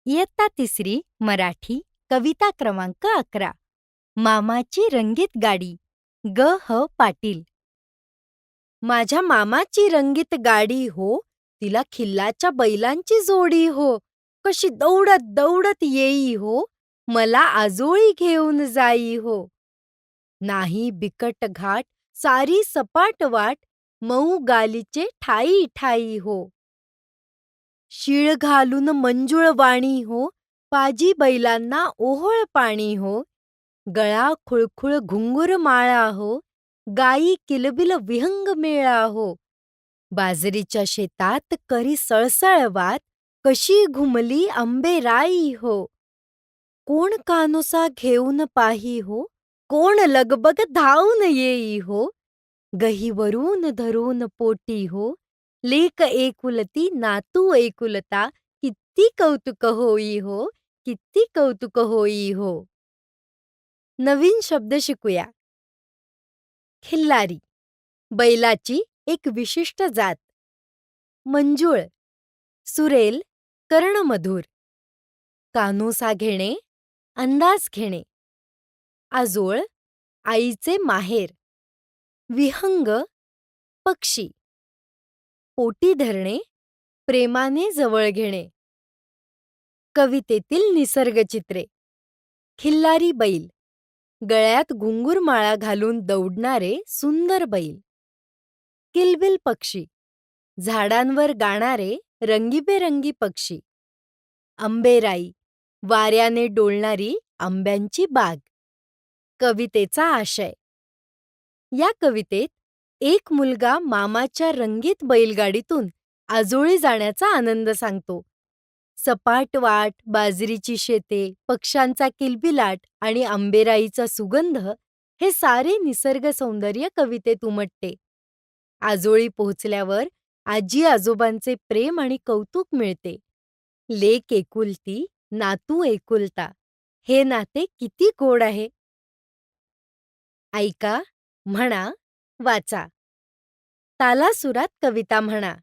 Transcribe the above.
इयत्ता तिसरी मराठी कविता क्रमांक 11. मामाची रंगीत गाडी. ग ह पाटील. माझ्या मामाची रंगीत गाडी हो, तिला खिल्लाच्या बैलांची जोडी हो. कशी दौडत दौडत येई हो, मला आजोळी घेऊन जाई हो. नाही बिकट घाट, सारी सपाट वाट, मऊ गालीचे ठाई ठाई हो. शीळ घालून मंजुळ वाणी हो, पाजी बैलांना ओहोळ पाणी हो. गळा खुळखुळ घुंगूर माळा हो, गायी किलबिल विहंग मेळा हो. बाजरीच्या शेतात करी सळसळवात, कशी घुमली आंबेराई हो. कोण कानोसा घेऊन पाही हो, कोण लगबग धावून येई हो. गहीवरून धरून पोटी हो, लेक एकुलती नातू एकुलता, किती कौतुक होई हो, किती कौतुक होई हो. नवीन शब्द शिकूया. खिल्लारी, बैलाची एक विशिष्ट जात. मंजुळ, सुरेल, कर्णमधुर. कानोसा घेणे, अंदाज घेणे. आजोळ, आईचे माहेर. विहंग, पक्षी. पोटी धरणे, प्रेमाने जवळ घेणे. कवितेतील निसर्गचित्रे. खिल्लारी बैल, गळ्यात घुंगूरमाळा घालून दौडणारे सुंदर बैल. किलबिल पक्षी, झाडांवर गाणारे रंगीबेरंगी पक्षी. आंबेराई, वाऱ्याने डोलणारी आंब्यांची बाग. कवितेचा आशय. या कवितेत एक मुलगा मामाच्या रंगीत बैलगाडीतून आजोळी जाण्याचा आनंद सांगतो. सपाट वाट, बाजरीची शेते, पक्ष्यांचा किलबिलाट आणि आंबेराईचा सुगंध हे सारे निसर्ग सौंदर्य कवितेत उमटते. आजोळी पोहोचल्यावर आजी आजोबांचे प्रेम आणि कौतुक मिळते. लेक एकुलती, नातू एकुलता, हे नाते किती गोड आहे. ऐका, म्हणा, वाचा. तालासुरात कविता म्हणा.